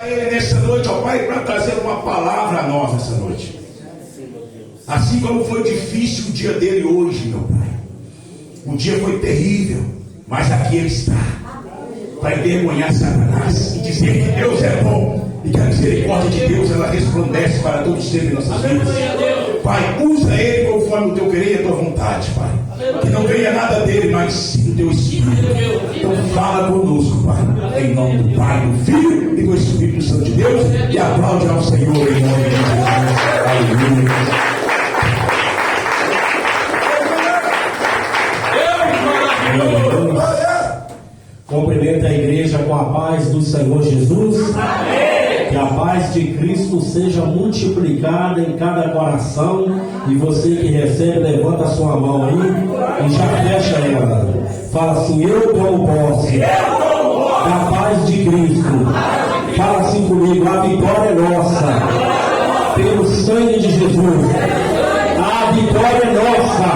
Ele nessa noite, ó Pai, para trazer uma palavra a nós essa noite. Assim como foi difícil o dia dele hoje, meu Pai. O dia foi terrível, mas aqui ele está para envergonhar Satanás e dizer que Deus é bom e que a misericórdia de Deus ela resplandece para todos os seres de nossas vidas. Pai, usa ele conforme o teu querer e a tua vontade, Pai. Que não venha nada dele, mas sim do teu Espírito. Então fala conosco, Pai. Em nome do Pai, do Filho e do Espírito Santo de Deus. E aplaude ao Senhor em nome de Jesus. Aleluia. Cumprimenta a igreja com a paz do Senhor Jesus. Amém. Que a paz de Cristo seja multiplicada em cada coração. E você que recebe, levanta a sua mão aí e já fecha ela. Fala assim: eu tomo posse da paz de Cristo. Fala assim comigo: a vitória é nossa pelo sangue de Jesus. A vitória é nossa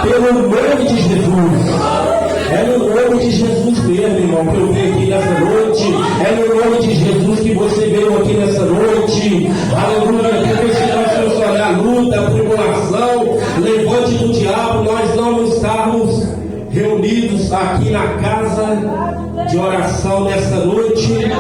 pelo nome de Jesus. É no nome de Jesus mesmo, irmão, que eu venho aqui nessa noite. É no nome de Jesus que você veio aqui nessa noite. Aleluia. Depois que nós vamos olhar a luta, a tribulação, levante do diabo, nós não estamos reunidos aqui na casa de oração nessa noite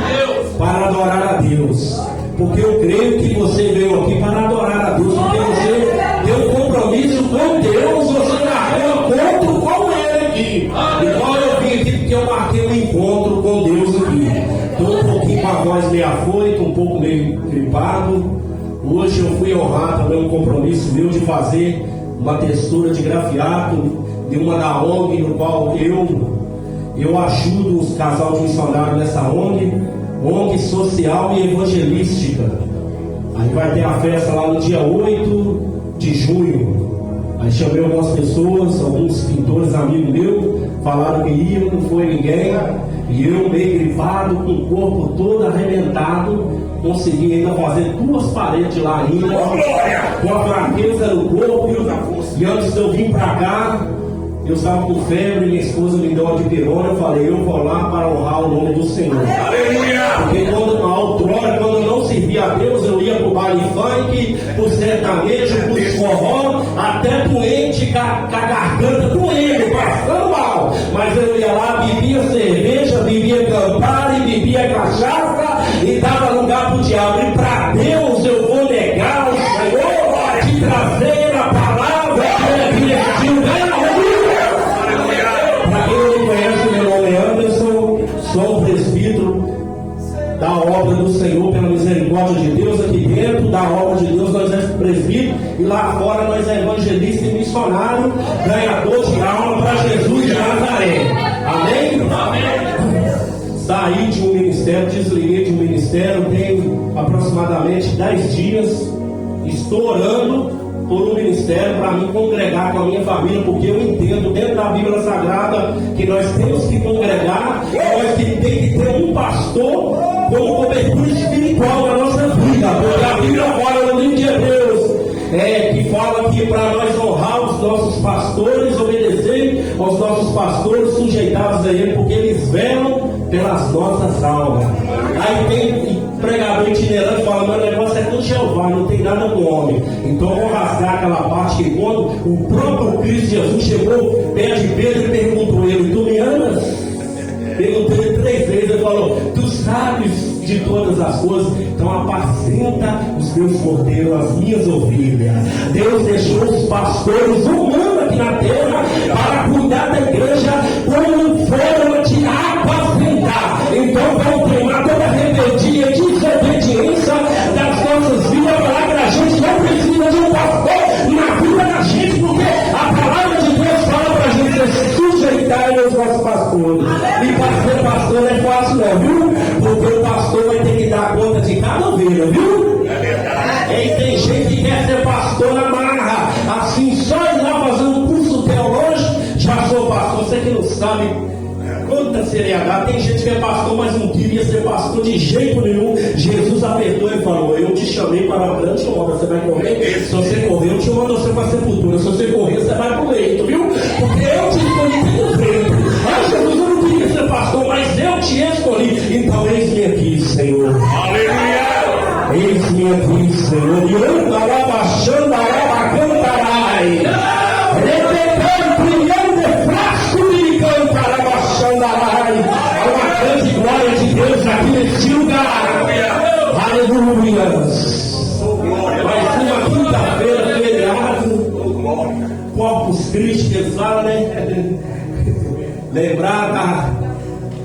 para adorar a Deus. Porque eu creio que você veio aqui para adorar a Deus. Porque você tem um compromisso com Deus, você marcou um encontro com Ele aqui. Igual eu vim aqui porque eu marquei um encontro com Deus aqui. Estou um pouquinho com a voz meio afoita, um pouco meio gripado. Hoje eu fui honrar também um compromisso meu de fazer uma textura de grafiato de uma da ONG, no qual eu ajudo os casal de missionários nessa ONG social e evangelística. Aí vai ter a festa lá no dia 8 de junho. Aí chamei algumas pessoas, alguns pintores amigos meus, falaram que iam, não foi ninguém. E eu, meio gripado, com o corpo todo arrebentado, consegui ainda fazer 2 paredes lá ainda, com a fraqueza no corpo. E antes de eu vir para cá, eu estava com febre, minha esposa me deu uma dipirona. Eu falei: eu vou lá para honrar o nome do Senhor. Aleluia! Porque quando eu não servia a Deus, eu ia para o baile funk, para o sertanejo, para o forró, até doente, com a garganta doendo, passando mal. Mas eu ia lá, bebia cerveja, bebia Campari, bebia cachaça e dava lugar para o diabo. E para Deus eu vou negar o Senhor de trazer a palavra que ele pediu. Sou um presbítero da obra do Senhor pela misericórdia de Deus. Aqui dentro da obra de Deus nós é presbítero, e lá fora nós é evangelista e missionário, ganhador de alma para Jesus de Nazaré. Amém? Amém. Saí de um ministério, desliguei de um ministério, tenho aproximadamente 10 dias. Estou orando por um ministério para me congregar com a minha família, porque eu entendo dentro da Bíblia Sagrada que nós temos que congregar, nós temos que ter um pastor como cobertura espiritual da nossa vida. Porque a Bíblia fala no livro de Hebreus, que fala que para nós honrar os nossos pastores, obedecer aos nossos pastores, sujeitados a ele, porque eles velam pelas nossas almas. Aí tem pregador itinerante fala: meu negócio é com Jeová, não tem nada com homem. Então eu vou rasgar aquela parte que quando o próprio Cristo Jesus chegou perto de Pedro e perguntou ele: tu me amas? Perguntou ele 3 vezes, ele falou: tu sabes de todas as coisas, então apacenta os meus cordeiros, as minhas ovelhas. Deus deixou os pastores humanos aqui na terra para cuidar da igreja como forma de apacentar. Então vamos queimar toda a rebeldia e desobediência das nossas vidas, para que a gente não precisa de um pastor na vida da gente, porque a palavra de Deus fala para a gente se sujeitar aos nossos pastores. E para ser pastor não é fácil não, viu? Porque o pastor vai ter que dar conta de cada ovelha, viu? É verdade. E tem gente que quer ser pastor na marra, assim, só ir lá fazer um curso teológico, já sou pastor. Você que não sabe quanta seriedade, tem gente que é pastor, mas não queria ser pastor de jeito nenhum. Jesus apertou e falou: eu te chamei para a grande obra, você vai correr? Se você correr, eu te mando você para a sepultura. Se você correr, você vai para o leito, viu? Porque eu te escolhi pelo vento. Ah, Jesus, eu não queria ser pastor, mas eu te escolhi. Então eis-me aqui. Senhor. Aleluia! Eis-me aqui, Senhor. E andará baixando a cantarai. Repetando, brilhando, frasco de cantará baixando a uma grande glória de Deus aqui neste lugar. Aleluia! Vai ser uma quinta-feira, feriado. Corpus Christi, eles falam, né? Lembrar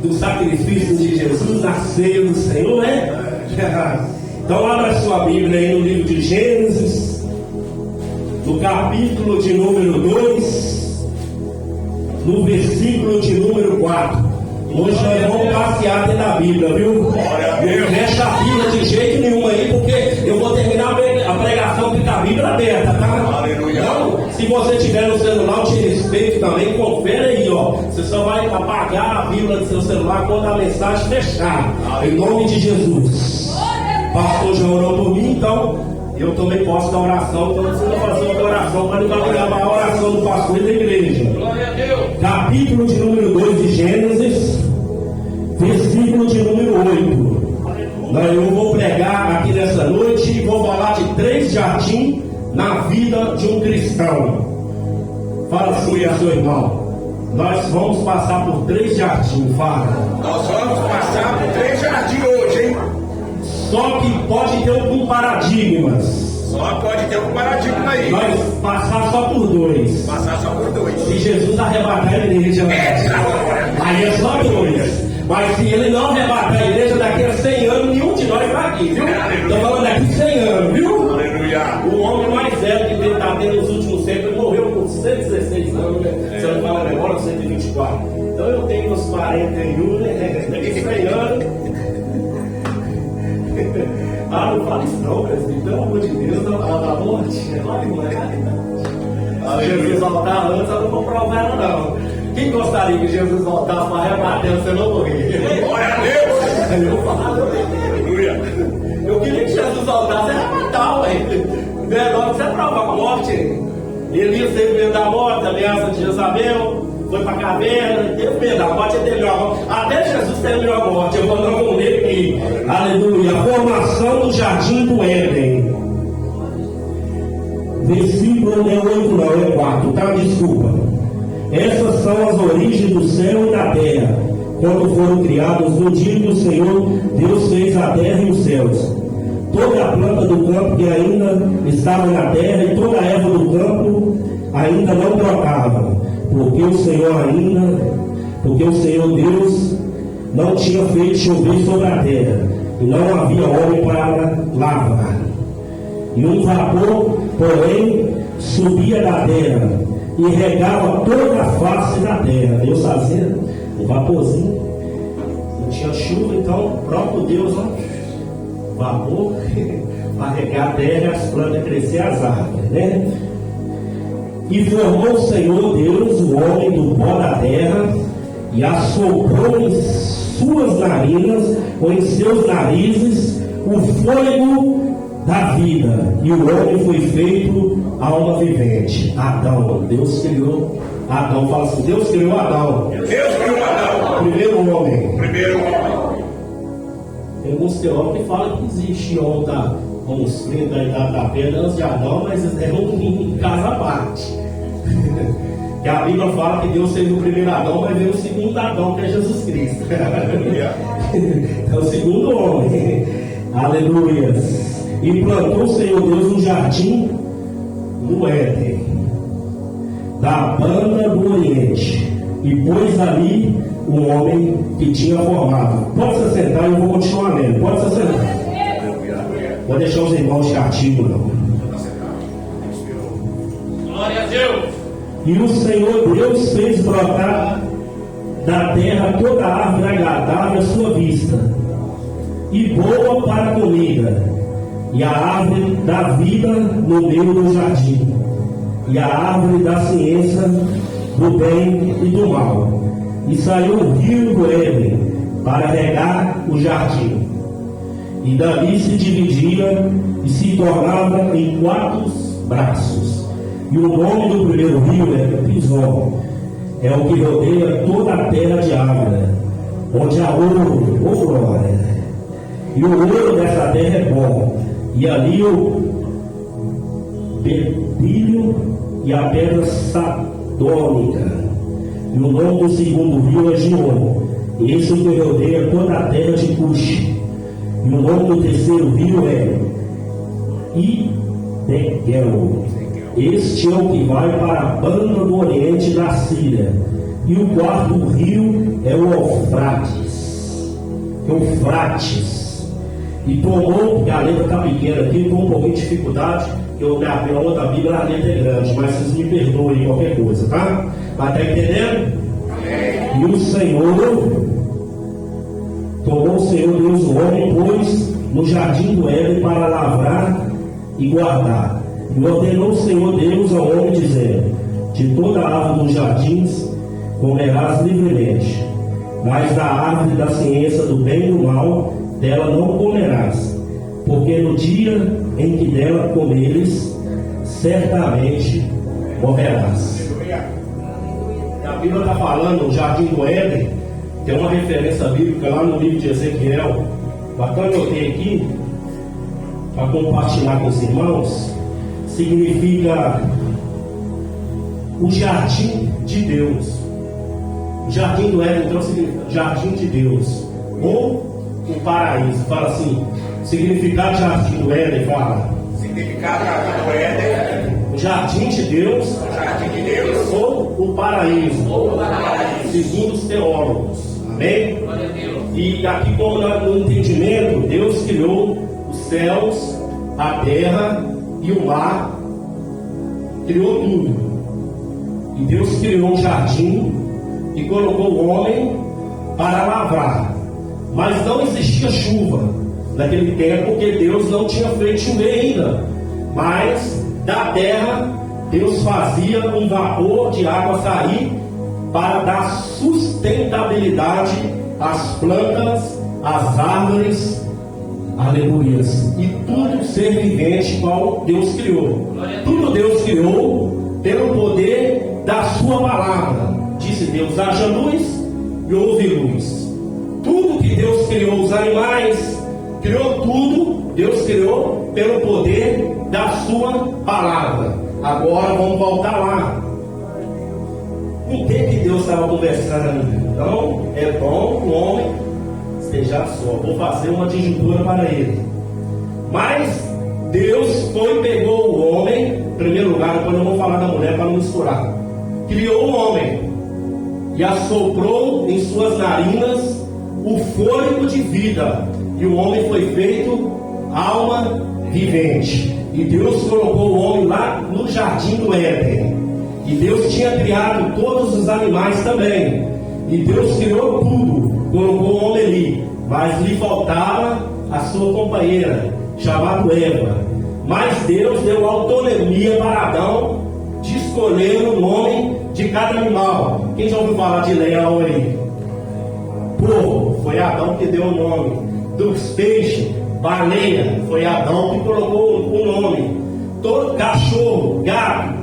do sacrifício de Jesus na ceia do Senhor, né? Então abra sua Bíblia aí no livro de Gênesis, no capítulo de número 2, no versículo de número 4. Hoje nós vamos passear dentro da Bíblia, viu? Não fecha a Bíblia de jeito nenhum aí, porque eu vou terminar a pregação com a Bíblia aberta, tá? Aleluia. Então, se você tiver no celular, te respeito também, confere aí, ó. Você só vai apagar a Bíblia do seu celular quando a mensagem fechar. Em nome de Jesus. O pastor já orou por mim, então eu também posso dar oração, então não precisa fazer uma oração para não barulhar a oração do pastor e da igreja. Glória a Deus. Capítulo de número 2 de Gênesis, versículo de número 8. Eu vou pregar aqui nessa noite e vou falar de 3 jardins na vida de um cristão. Fala assim, seu irmão. Nós vamos passar por 3 jardins, fala. Nós vamos passar por 3 jardins hoje, hein? Só que pode ter alguns paradigmas. Só pode ter um paradigma aí. Nós passar só por 2. Passar só por 2. Se Jesus arrebatar a igreja, aí é só 2. Mas se ele não arrebatar a igreja daqui a 100 anos, nenhum de nós está aqui, viu? Estou falando daqui a 100 anos, viu? Aleluia. O homem mais velho que está tendo nos últimos séculos, ele morreu com 116 anos, né? Você não fala agora, 124. Então eu tenho uns 41, né? Daqui a 100 anos. Não fala isso não, presidente. Pelo amor de Deus, não fala da morte. Não é realidade. Jesus voltar antes, eu não vou provar ela, não. Quem gostaria que Jesus voltasse para arrebatar você não morrer? Glória a Deus! Eu falo, Aleluia! eu queria que Jesus voltasse e arrebatar, ué. Melhor que você provar a morte. Elias teve medo da morte, a aliança de Jezabel, foi para a caverna, teve medo da morte, teve melhor morte. Até Jesus teve melhor morte. Eu vou dar um nele aqui. Aleluia. A formação do jardim do Éden. Versículo não é 8, não, é 4, tá? Desculpa. Essas são as origens do céu e da terra, quando foram criados no dia que o Senhor Deus fez a terra e os céus. Toda a planta do campo que ainda estava na terra e toda a erva do campo ainda não brotava, porque o Senhor Deus não tinha feito chover sobre a terra, e não havia homem para lavrar. E um vapor, porém, subia da terra e regava toda a face da terra. Deus fazia um vaporzinho. Não tinha chuva, então o próprio Deus, ó, vapor para regar a terra e as plantas crescer, as árvores, né? E formou o Senhor Deus o homem do pó da terra e assoprou em suas narinas, ou em seus narizes, o fôlego da vida, e o homem foi feito alma vivente. Adão, Deus criou Adão. Fala assim, Deus criou Adão. Deus criou Adão. Primeiro homem. Primeiro homem. Tem alguns teólogos que falam que existe onda com os 30 da idade da pedra antes de Adão, mas é um caso à parte. Que a Bíblia fala que Deus fez o primeiro Adão, mas veio o segundo Adão, que é Jesus Cristo. É o segundo homem. Aleluia. E plantou o Senhor Deus um jardim no Éden, da banda do Oriente, e pôs ali o homem que tinha formado. Pode se sentar, eu vou continuar lendo. Pode se sentar. Vou deixar os irmãos de castigo, não. Glória a Deus. E o Senhor Deus fez brotar da terra toda a árvore agradável à sua vista, e boa para a comida, e a árvore da vida no meio do jardim, e a árvore da ciência do bem e do mal. E saiu o rio do Éden para regar o jardim, e dali se dividia e se tornava em 4 braços. E o nome do primeiro rio é Pison, é o que rodeia toda a terra de Ávila, onde há ouro, glória. e o ouro dessa terra é bom, e ali o berílio e a pedra sardônica. E o nome do segundo rio é Gion, esse que rodeia toda a terra de Cush. E o nome do terceiro rio é Idegel. Este é o que vai para a banda do oriente da Síria. E o quarto rio é o Eufrates. E tomou, porque a letra está pequena aqui, estou um pouquinho de dificuldade, que eu na outra Bíblia a letra é grande, mas vocês me perdoem qualquer coisa, tá? Mas está entendendo? Amém. E o Senhor, tomou o Senhor Deus o homem, pôs no jardim do Éden para lavrar e guardar. E ordenou o Senhor Deus ao homem, dizendo: de toda a árvore dos jardins comerás livremente, mas da árvore da ciência do bem e do mal, dela não comerás, porque no dia em que dela comeres, certamente morrerás. A Bíblia está falando, o jardim do Éden, tem uma referência bíblica lá no livro de Ezequiel, bacana eu tenho aqui, para compartilhar com os irmãos. Significa o jardim de Deus. O jardim do Éden, então, significa jardim de Deus, ou o paraíso. Fala assim, significado de jardim do Éden, fala. Significado de jardim do Éden. O jardim de Deus, ou o paraíso, segundo os teólogos. Amém? E aqui, como no entendimento, Deus criou os céus, a terra e o mar, criou tudo. E Deus criou um jardim e colocou o homem para lavrar. Mas não existia chuva naquele tempo, porque Deus não tinha feito chover ainda. Mas da terra Deus fazia um vapor de água sair para dar sustentabilidade às plantas, às árvores, aleluias, e tudo ser vivente qual Deus criou. Tudo Deus criou pelo poder da sua palavra. Disse Deus: haja luz, e houve luz. Tudo que Deus criou, os animais, criou tudo, Deus criou pelo poder da sua palavra. Agora vamos voltar lá. Com quem que Deus estava conversando? Então, é bom que o homem esteja só. Vou fazer uma disjuntura para ele. Mas Deus foi e pegou o homem, em primeiro lugar, depois eu vou falar da mulher para não misturar. Criou o homem e assoprou em suas narinas o fôlego de vida, e o homem foi feito alma vivente. E Deus colocou o homem lá no jardim do Éden. E Deus tinha criado todos os animais também. E Deus criou tudo, colocou o homem ali. Mas lhe faltava a sua companheira, chamada Eva. Mas Deus deu autonomia para Adão de escolher o nome de cada animal. Quem já ouviu falar de leão aí? Porco, foi Adão que deu o nome. Dos peixes, baleia, foi Adão que colocou o nome. Todo cachorro, gato,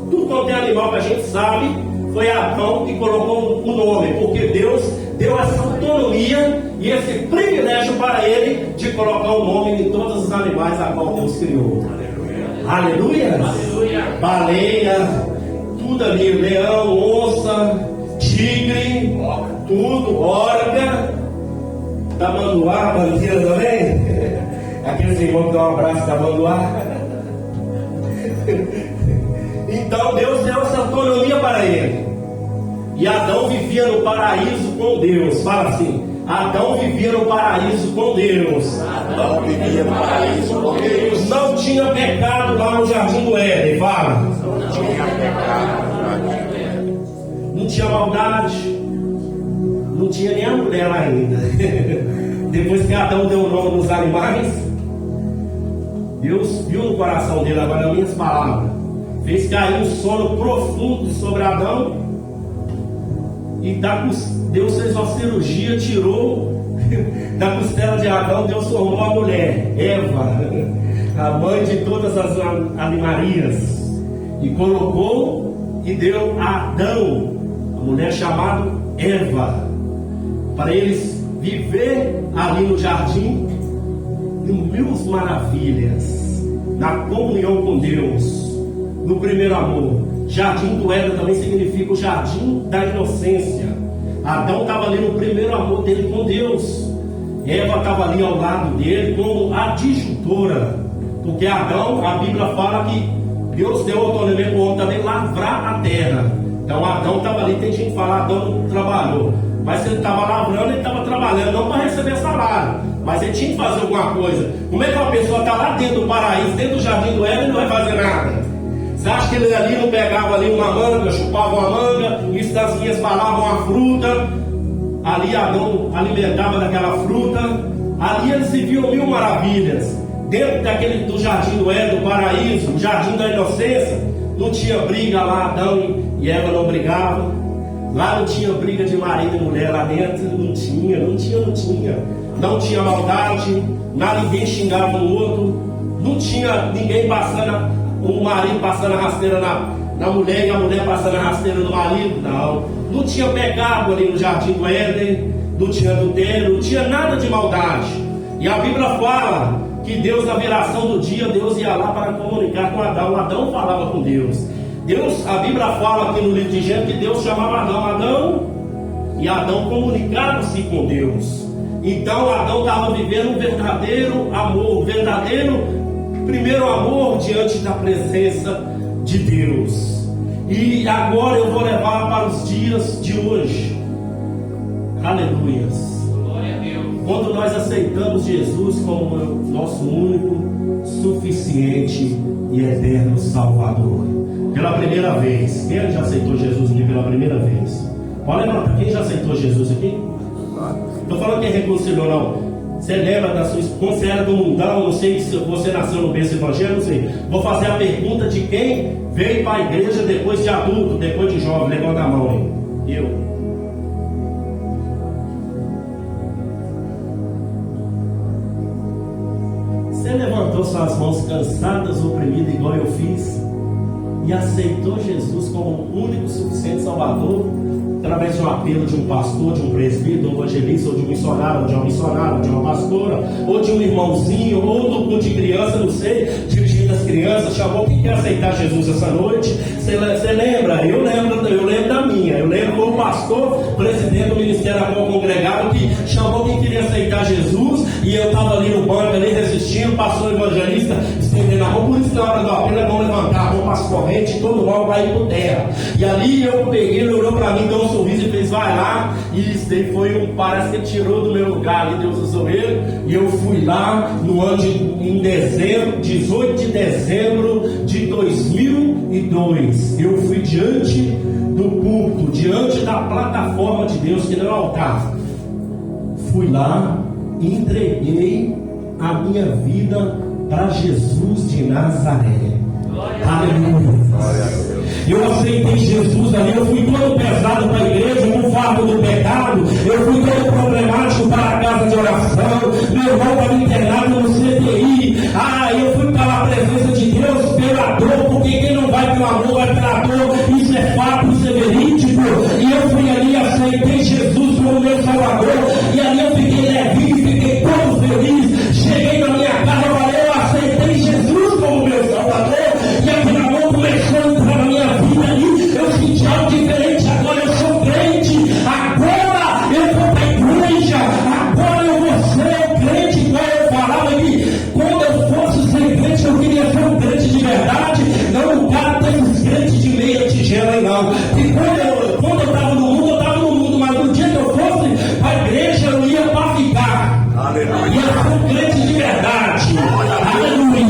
tudo quanto é animal que a gente sabe, foi Adão que colocou o nome, porque Deus deu essa autonomia e esse privilégio para ele de colocar o nome em todos os animais a qual Deus criou. Aleluia! Aleluia! Baleia, tudo ali, leão, onça, tigre, tudo, orca, tamanduá, bandeira também. Aqueles irmãos que dão um abraço, tamanduá. Então Deus deu essa autonomia para ele. E Adão vivia no paraíso com Deus. Fala assim: Adão vivia no paraíso com Deus. Adão vivia no paraíso com Deus. Não tinha pecado lá no jardim do Éden. Fala. Não tinha pecado no jardim do Éden. Não tinha maldade. Não tinha nem a mulher lá ainda. Depois que Adão deu o nome dos animais, Deus viu no coração dele, agora minhas palavras, fez cair um sono profundo sobre Adão. E Deus fez uma cirurgia, tirou da costela de Adão, Deus formou a mulher, Eva, a mãe de todas as animarias, e colocou e deu a Adão, a mulher chamada Eva, para eles viver ali no jardim mil maravilhas na comunhão com Deus, no primeiro amor. Jardim do Éden também significa o jardim da inocência. Adão estava ali no primeiro amor dele com Deus. Eva estava ali ao lado dele como adjutora, porque Adão, a Bíblia fala que Deus deu autonomia para o homem também lavrar a terra. Então Adão estava ali, tem gente que fala, Adão não trabalhou, mas se ele estava lavrando, ele estava trabalhando, não para receber salário, mas ele tinha que fazer alguma coisa. Como é que uma pessoa está lá dentro do paraíso, dentro do jardim do Éden, e não vai fazer nada? Você acha que ele ali não pegava ali uma manga, chupava uma manga, e as tacinhas falavam uma fruta, ali Adão alimentava daquela fruta, ali eles se viam mil maravilhas. Dentro do jardim do Éden, do paraíso, o jardim da inocência, não tinha briga lá, Adão e Eva não brigavam. Lá não tinha briga de marido e mulher, lá dentro não tinha. Não tinha maldade, ninguém xingava o outro, não tinha ninguém passando, o marido passando a rasteira na mulher e a mulher passando a rasteira no marido, não tinha pecado ali no jardim do Éden, não tinha adultério, não tinha nada de maldade. E a Bíblia fala que Deus, na viração do dia, Deus ia lá para comunicar com Adão. Adão falava com Deus. A Bíblia fala aqui no livro de Gênesis que Deus chamava Adão, e Adão comunicava-se com Deus. Então Adão estava vivendo um verdadeiro amor, um verdadeiro primeiro amor diante da presença de Deus. E agora eu vou levar para os dias de hoje. Aleluias. Quando nós aceitamos Jesus como nosso único, suficiente e eterno Salvador. Pela primeira vez. Quem já aceitou Jesus aqui pela primeira vez? Pode levantar. Quem já aceitou Jesus aqui? Estou falando quem reconciliou, não. Você lembra da sua... Quando você era do mundão, não sei se você nasceu no berço evangélico, não sei. Vou fazer a pergunta de quem veio para a igreja depois de adulto, depois de jovem. Levanta a mão aí. Eu. Você levantou suas mãos cansadas, oprimidas, igual eu fiz, e aceitou Jesus como o único suficiente Salvador, através de um apelo de um pastor, de um presbítero, de um evangelista, ou de um missionário, ou de uma missionária, ou de uma pastora, ou de um irmãozinho, ou do culto de criança, não sei, dirigindo as crianças, chamou quem quer aceitar Jesus essa noite. Você lembra? Eu lembro da minha. Eu lembro o pastor, presidente do Ministério Amor Congregado, que chamou quem queria aceitar Jesus, e eu estava ali no banco, ali resistindo, passou o evangelista, estendendo a mão. Por isso, na hora do apelo, é bom levantar a mão para as correntes, todo mal vai por terra. E ali eu peguei, ele olhou para mim, deu um sorriso e fez, vai lá. E isso daí foi parece que ele tirou do meu lugar ali, Deus usou ele. E eu fui lá no ano em dezembro, 18 de dezembro de 2002. Eu fui diante do culto, diante da plataforma de Deus, que não é o altar. Fui lá e entreguei a minha vida para Jesus de Nazaré. Aleluia. Eu aceitei Jesus ali, eu fui todo pesado para a igreja, com o fardo do pecado, eu fui todo problemático para a casa de oração, meu irmão estava internado no CTI, eu fui para a presença de Deus pela dor, porque quem não vai pelo amor vai pela dor, isso é fato, isso é verídico, e eu fui ali e aceitei Jesus como meu Salvador, e ali eu fiquei levinho, fiquei todo feliz, cheguei na minha casa, eu aceitei Jesus como meu Salvador, e aquele amor começou a entrar na minha vida ali, eu senti algo diferente, agora eu sou crente, agora eu vou para a igreja, agora eu vou ser o crente, igual eu falava que quando eu fosse ser crente, eu queria ser um crente de verdade, não um cara desses crentes de meia tigela aí não, e quando eu estava no mundo, mas no dia que eu fosse para a igreja, eu ia para ficar, aleluia. E eu sou um crente de verdade, aleluia,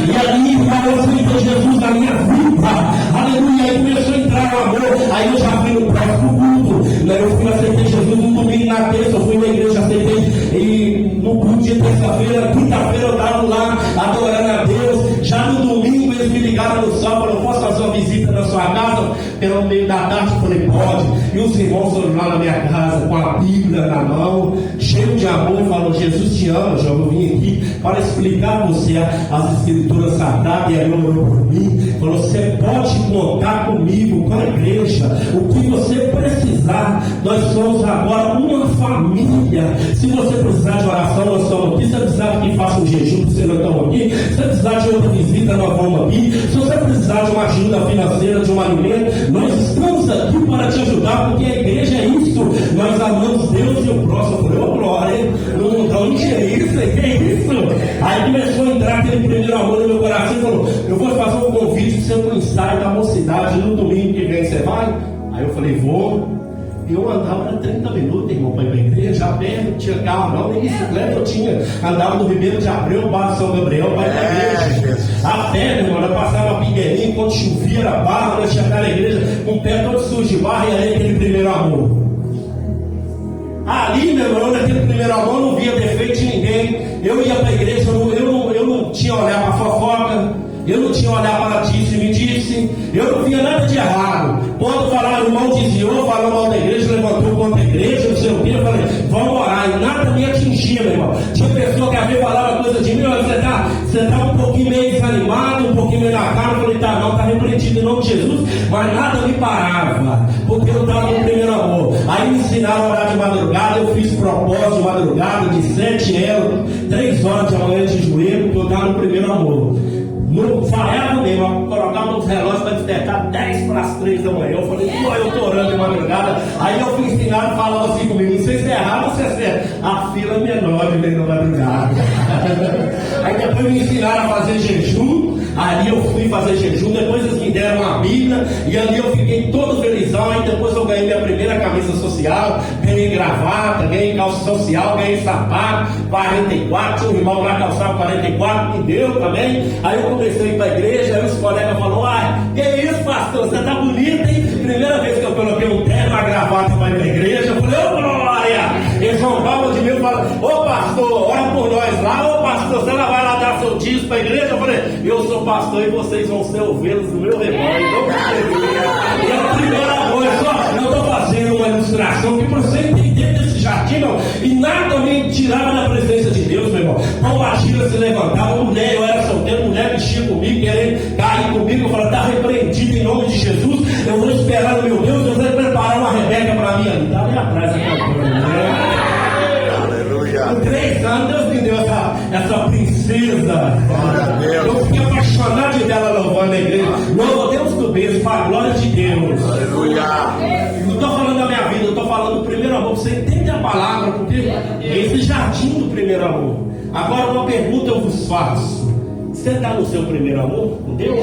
e ali eu aceitei Jesus na minha vida, aleluia, aí começou a entrar o amor, aí eu já fui no próximo culto, eu fui aceitar Jesus no domingo, na terça, eu fui na igreja, aceitei, e no culto de terça-feira, quinta-feira eu estava lá, adorando a Deus, já no domingo eles me ligaram no sábado, eu posso fazer uma visita na sua casa, pelo meio da tarde, eu falei, pode, E os irmãos foram lá na minha casa com a Bíblia na mão, cheio de amor, e falou: Jesus te ama, João. Eu vim aqui para explicar a você as escrituras sagradas. E aí ele orou por mim, falou: você pode contar comigo, com a igreja, o que você precisar. Nós somos agora uma família. Se você precisar de oração, nós estamos aqui. Se você precisar que faça um jejum, você não estamos aqui. Se você precisar de outra visita, nós vamos aqui. Se você precisar de uma ajuda financeira, de um alimento, nós estamos aqui para te ajudar, porque a igreja é isso. Nós amamos Deus e o próximo. Eu falei: ô glória, no mundão que é isso, que é isso? Aí começou a entrar aquele primeiro amor no meu coração e falou: eu vou fazer um convite para você para o ensaio da mocidade no domingo que vem, você vai? Aí eu falei: vou. E eu andava 30 minutos, irmão, para ir para a igreja, a pé, não tinha carro não, nem bicicleta eu tinha. Andava no Ribeiro de Abreu, Barra São Gabriel, para ir para a igreja. A pé, meu irmão, eu passava Pinheirinho, quando chovia era barra, nós chegava na igreja com o pé todo sujo de barra, e aí aquele primeiro amor. Ali, meu irmão, naquele primeiro amor, eu não via defeito de ninguém. Eu ia para a igreja, eu não tinha olhar para a fofoca. Eu não tinha olhar para disse e me disse. Eu não via nada de errado. Quando falaram, o irmão desviou, falou mal da igreja, levantou contra a igreja, não sei o que, eu falei: vamos orar. E nada me atingia, meu irmão. Tinha pessoa que às vezes falava coisa de mim: você tá um pouquinho meio desanimado, um pouquinho meio na cara. Eu falei: tá, não, tá repreendido em nome de Jesus. Mas nada me parava, porque eu estava no primeiro amor. Aí me ensinaram a orar de madrugada. Eu fiz propósito de madrugada, de 7 euros, 3 horas de manhã de joelho, porque eu estava no primeiro amor. Não falhava mesmo, eu colocava nos relógios para despertar 10 para as 3 da manhã. Eu falei: pô, eu estou orando de madrugada. Aí eu fui ensinado, falava assim comigo: não sei se é errado ou se é certo. A fila é menor de vez na madrugada. Aí depois me ensinaram a fazer jejum. Ali eu fui fazer jejum, depois eles me deram uma Bíblia, e ali eu fiquei todo felizão. Aí depois eu ganhei minha primeira camisa social, ganhei gravata, ganhei calça social, ganhei sapato, 44, tinha um irmão lá calçava 44, me deu também. Aí eu comecei a ir para a igreja, aí os colegas falaram: ai, que isso, pastor, você tá bonito, hein? Primeira vez que eu coloquei um terno, uma gravata para ir para a igreja, eu falei: ô glória! Eles vão palma de mim e falam: ô pastor, ora por nós lá. Ô pastor, você não vai lá dar seu dízimo para a igreja? Eu falei: eu sou pastor e vocês vão ser ovelhas do meu rebanho. E é a primeira coisa, eu estou fazendo uma ilustração que para você entender desse jardim, não, e nada me tirava da presença de Deus, meu irmão. Paulo Agila se levantava, mulher, eu era solteiro, mulher mexia comigo, querendo cair comigo. Eu falei: está repreendido em nome de Jesus. Eu vou esperar no meu Deus, eu vou preparar uma Rebeca para mim ali. Está ali atrás a campanha, né? Com 3 anos Deus me deu essa princesa. Eu fiquei apaixonado dela louvando a igreja. Louva Deus do beijo, para a glória de Deus. Aleluia. Não estou falando da minha vida, eu estou falando do primeiro amor. Você entende a palavra, porque é esse jardim do primeiro amor. Agora uma pergunta eu vos faço: você está no seu primeiro amor com Deus?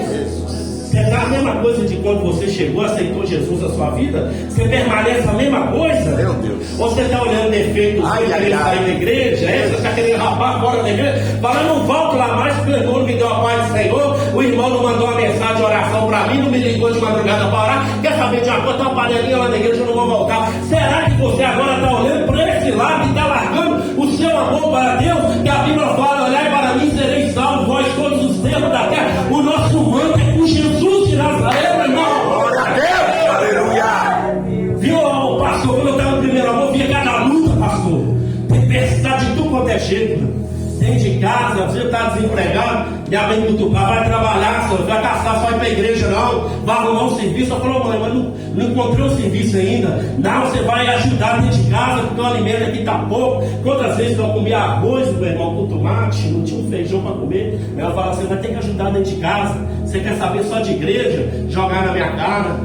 Você está a mesma coisa de quando você chegou, aceitou Jesus na sua vida? Você permanece a mesma coisa? Meu Deus. Ou você está olhando defeitos, querendo sair da igreja? Você está querendo rapar fora da igreja? Fala: não volto lá mais, porque o irmão não me deu a paz do Senhor. O irmão não mandou uma mensagem de oração para mim, não me ligou de madrugada para orar. Quer saber de uma coisa? Tem uma panelinha lá na igreja, eu não vou voltar. Será que você agora está olhando para esse lado e está largando o seu amor para Deus? Que a Bíblia fala: olhai para mim, sereis salvos, vós todos os termos da terra. O nosso manto é com Jesus de Nazaré, meu irmão. Glória a Deus, aleluia. Viu, pastor, quando eu estava no primeiro amor, via cada luta, pastor. Tempestade de tudo quanto é jeito. Dentro de casa, você está desempregado, minha mãe cutucar, vai trabalhar, senhor, vai caçar, só ir para a igreja, não. Vai arrumar um serviço. Eu falei: mãe, mas não encontrei um serviço ainda. Não, você vai ajudar dentro de casa, porque o alimento aqui está pouco. Quantas vezes eu comia arroz, meu irmão, com tomate, não tinha um feijão para comer. Ela fala: você vai ter que ajudar dentro de casa. Você quer saber só de igreja? Jogar na minha cara.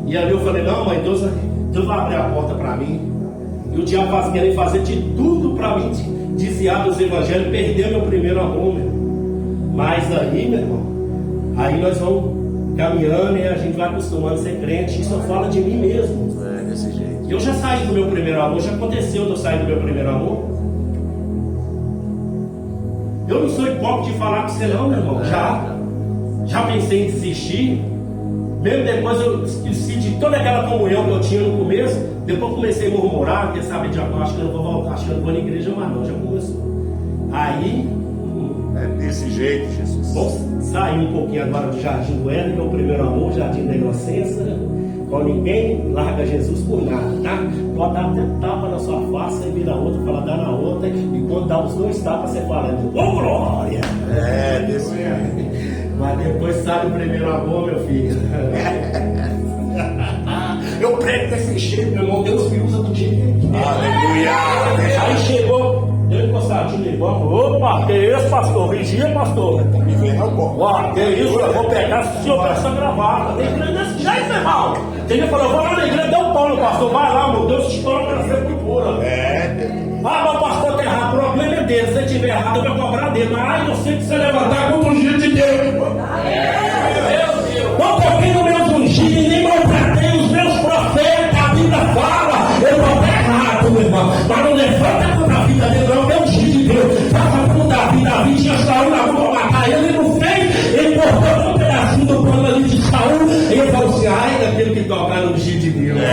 E ali eu falei: não, mãe, Deus vai abrir a porta para mim. E o diabo vai querer fazer de tudo para mim desviar dos evangelhos, perder meu primeiro amor, meu irmão. Mas aí, meu irmão, aí nós vamos caminhando e a gente vai acostumando a ser crente. Isso fala de mim mesmo. É, desse jeito. Eu já saí do meu primeiro amor, já aconteceu de eu sair do meu primeiro amor. Eu não sou hipócrita de falar com você não, meu irmão. Já pensei em desistir. Mesmo depois eu esqueci de toda aquela comunhão que eu tinha no começo. Depois comecei a murmurar, quer saber, de agora acho que eu não vou voltar, acho que eu não vou na igreja mais não, já começou. Aí, é desse jeito, Jesus. Vamos sair um pouquinho agora do Jardim do Éden, meu primeiro amor, Jardim da Inocência. Irmão, ninguém larga Jesus por nada, tá? Pode dar até tapa na sua face, você vira outra, fala dá na outra, e quando dá os dois tapas, você fala, ô glória! Desse jeito. Mas depois sabe o primeiro amor, meu filho. Eu prego desse jeito, meu irmão, Deus me usa do jeito. Aleluia! Aí chegou, deu encostadinho no banco. Opa, que isso, pastor? Vigia, pastor. Me vem na boca. Uau, que isso, eu vou pegar o senhor com essa gravata. Tem igreja desse jeito, meu irmão. Ele falou, vou lá na igreja, dá um pau no pastor. Vai lá, meu Deus, te coloca na sepultura. Ah, mas o pastor tá errado, o problema é dele. Se ele estiver errado, eu vou cobrar dele. Mas eu sei que você levantar contra o ungido de Deus. Não toquei no meu ungido, nem maltratei os meus profetas. A Bíblia fala, eu vou estar errado, meu irmão. Mas não levanta contra a vida dele, não, é o ungido de Deus. Faça como Davi tinha Saúl na mão para matar ele, não fez. Ele cortou um pedacinho do plano ali de Saúl. E ele falou assim, ai, daquele que tocar no ungido de Deus. Deus.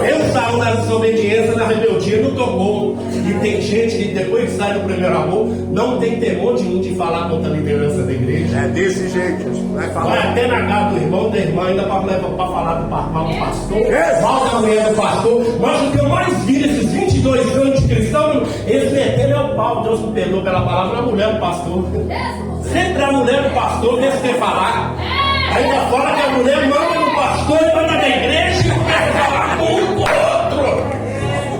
Eu saio na desobediência, na rebeldia, não tocou. E tem gente que depois que sai do primeiro amor, não tem temor nenhum de falar contra a liderança da igreja. É desse jeito. Vai Vai falar. até na casa do irmão, da irmã, ainda para falar do mal do pastor, É. mal da mulher do pastor. Mas o que eu mais vi nesses 22 anos de cristão, eles meteram o pau. Deus me perdoou pela palavra, a mulher do pastor. Sempre a mulher do pastor vê se falar. Ainda fala que a mulher manda no pastor e manda na igreja e começa a falar com um com o outro.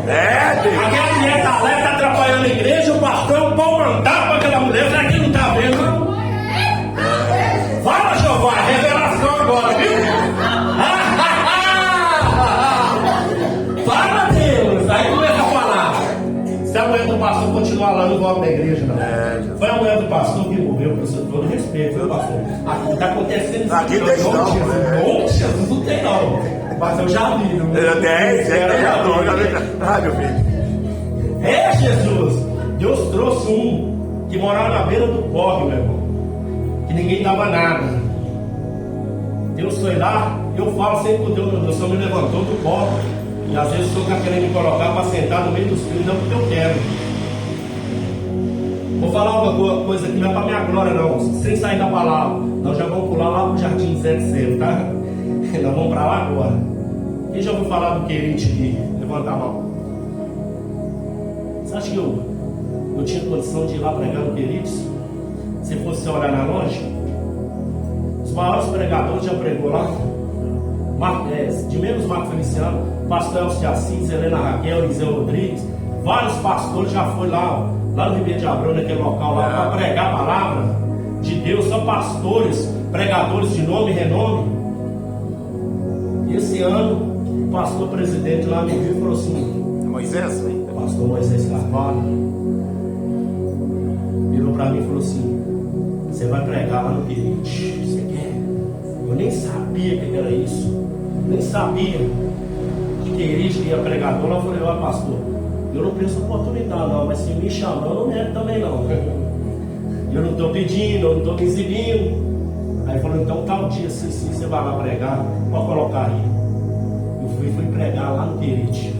Deus. Aquela mulher tá lá, tá atrapalhando a igreja, o pastor pode mandar para aquela mulher, será que não tá vendo? Não? Fala, Jeová, revelação agora, viu? Fala, Deus! Aí começa a falar. Se a mulher do pastor continuar lá, não volta da igreja, não. Foi a mulher do pastor que morreu, com todo respeito, viu, pastor? Aqui tá acontecendo isso. Aqui tem não, Jesus, não tem não. Mas eu já vi, viu? Já vi. Meu filho. É, Jesus! Deus trouxe um que morava na beira do corre, meu irmão. Que ninguém dava nada. Deus foi lá, eu falo sempre com Deus, o Senhor me levantou do corre. E às vezes o Senhor está querendo me colocar para sentar no meio dos filhos, não porque eu quero. Vou falar uma coisa que não é para minha glória, não, sem sair da palavra. Nós já vamos pular lá pro Jardim Zé de Cero, tá? Nós vamos para lá agora. Quem já ouviu falar do Querite aqui? Levanta a mão. Você acha que eu tinha condição de ir lá pregar no Querite? Se fosse olhar na loja, os maiores pregadores já pregou lá. De menos Marco Feliciano, pastor Elcio de Assis, Helena Raquel, Eliseu Rodrigues, vários pastores já foram lá no Ribeiro de Abreu, naquele local lá, para pregar a palavra de Deus. São pastores, pregadores de nome e renome. E esse ano, o pastor presidente lá me viu e falou assim: Moisés, pastor Moisés Carvalho virou para mim e falou assim: você vai pregar lá no Querite, você quer? Eu nem sabia que era isso, nem sabia que Querite ia pregador. Eu falei: ó, pastor, eu não penso oportunidade não, mas se me chamar eu não nego também não. Eu não estou pedindo, eu não estou me exibindo. Aí falou: então tal dia sim, você vai lá pregar, pode colocar aí. Eu fui pregar lá no Querite.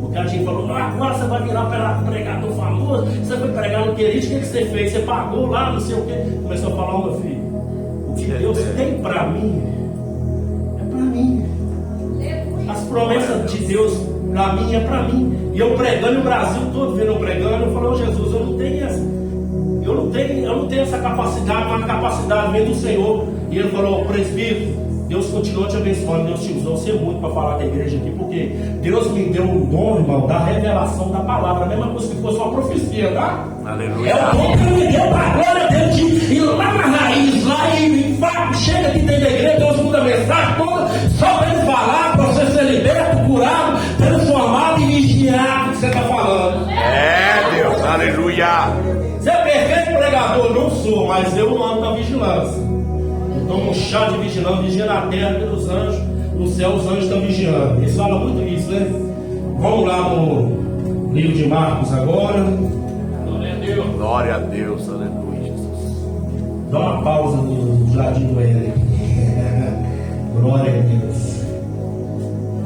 O cara falou: agora você vai virar pregador famoso, você foi pregar no Querite, o que você fez? Você pagou lá, não sei o que. Começou a falar: meu filho, o que Deus tem para mim é para mim. As promessas de Deus para mim é para mim. E eu pregando o Brasil todo, vendo eu pregando, eu falei: Jesus, eu não tenho essa capacidade, uma capacidade vem do Senhor. E ele falou: presbítero, Deus continua te abençoando, Deus te usou você muito para falar da igreja aqui, porque Deus me deu um dom, irmão, da revelação da palavra, a mesma coisa que fosse uma profecia, tá? Aleluia. É o dom que ele me deu para a glória dele, de ir lá na raiz, lá e chega aqui dentro da igreja, Deus muda a mensagem toda, só para ele falar, para você ser liberto, curado, transformado e vigiado, que você está falando. Deus, aleluia. Você é perfeito pregador? Não sou, mas eu não ando na vigilância. Eu tomo um chá de vigilância, vigia na terra pelos anjos, no céu os anjos estão vigiando. Eles falam muito isso, né? Vamos lá no livro de Marcos agora. Glória a Deus. Glória a Deus, aleluia, Jesus. Dá uma pausa no Jardim do Éden. Glória a Deus.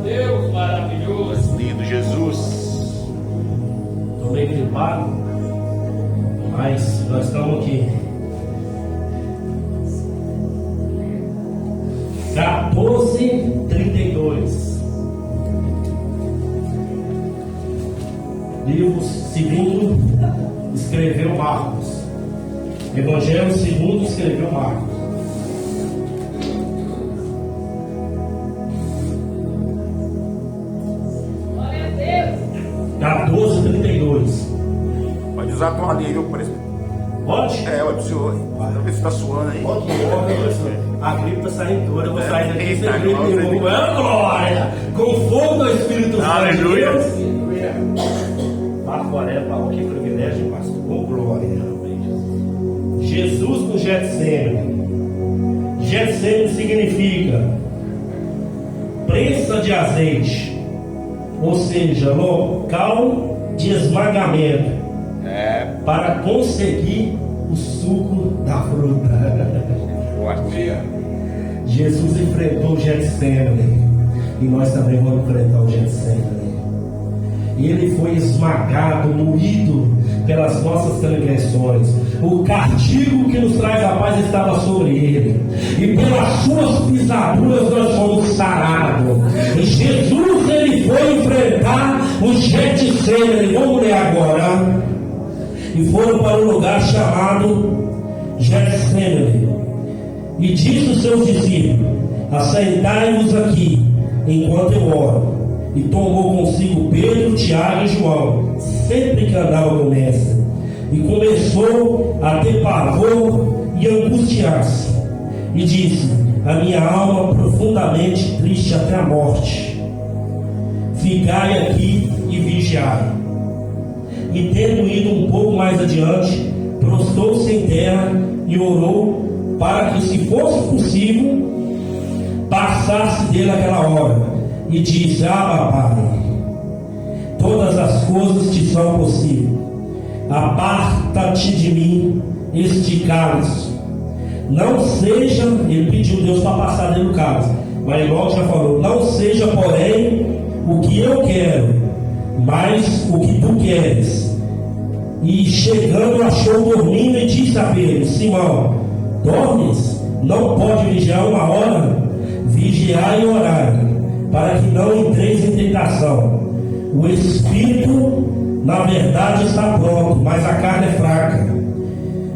Deus maravilhoso. Lindo Jesus. Estou meio gripado, mas nós estamos aqui. 14:32. Livro segundo escreveu Marcos. Evangelho segundo escreveu Marcos. Glória a Deus. 14:32. Pode usar a toalha aí, viu, presbítero? Pode? É, olha pro senhor. Pra ver se tá suando aí. Pode, a gripe tá saindo toda. Eu vou sair daqui sem Eita, gripe glória. nenhuma. Glória! Com fogo do Espírito Santo. Aleluia. Marco Aurélio falou que privilégio, pastor. Com glória. Jesus no Getsemane. Getsemane significa prensa de azeite, ou seja, local de esmagamento, para conseguir o suco da fruta. Jesus enfrentou o Getsemane, e nós também vamos enfrentar o Getsemane. E ele foi esmagado, moído pelas nossas transgressões. O castigo que nos traz a paz estava sobre ele, e pelas suas pisaduras nós fomos sarados. E Jesus, ele foi enfrentar o Getsemane. Vamos ler agora. E foram para um lugar chamado Getsemane, e disse aos seus discípulos: assentai-vos aqui enquanto eu oro. E tomou consigo Pedro, Tiago e João, sempre que andava com o mestre, e começou a ter pavor e angustiar-se, e disse: a minha alma profundamente triste até a morte. Ficai aqui e vigiai. E tendo ido um pouco mais adiante, prostrou-se em terra e orou para que, se fosse possível, passasse dele aquela hora. E disse: Pai, todas as coisas te são possíveis. Aparta-te de mim este cálice. Não seja, ele pediu Deus para passar dele o cálice, mas logo já falou: não seja, porém, o que eu quero, mas o que tu queres. E chegando, achou dormindo e disse a Pedro: Simão, dormes? Não pode vigiar uma hora? Vigiai e orai, para que não entreis em tentação. O espírito, na verdade, está pronto, mas a carne é fraca.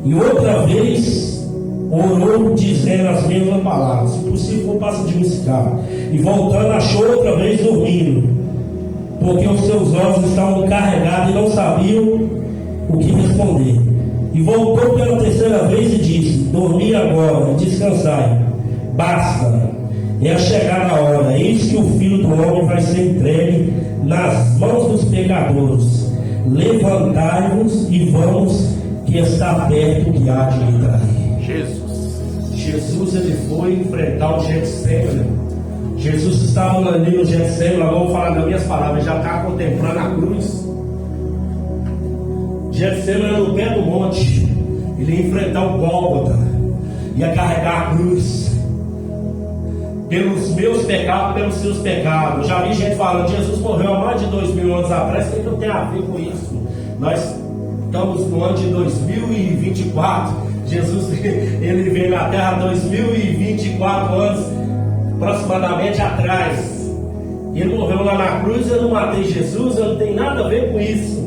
E outra vez orou, dizendo as mesmas palavras: se possível, passa de esse carro. E voltando, achou outra vez dormindo, porque os seus olhos estavam carregados e não sabiam o que responder. E voltou pela terceira vez e disse: dormi agora e descansai, basta, é a chegada a hora. Eis que o Filho do Homem vai ser entregue nas mãos dos pecadores. Levantai-vos e vamos, que está perto que há de lhe trair. Jesus, ele foi enfrentar o Getsemane. Jesus estava ali no Getsemane. Agora vou falar das minhas palavras. Já está contemplando a cruz. Getsemane era no pé do monte. Ele ia enfrentar o Gólgota, ia carregar a cruz pelos meus pecados, pelos seus pecados. Já vi gente falando: Jesus morreu há mais de 2000 anos atrás. O que não tem a ver com isso? Nós estamos no ano de 2024. Jesus, ele veio na terra há 2024 anos aproximadamente atrás. Ele morreu lá na cruz. Eu não matei Jesus, eu não tenho nada a ver com isso.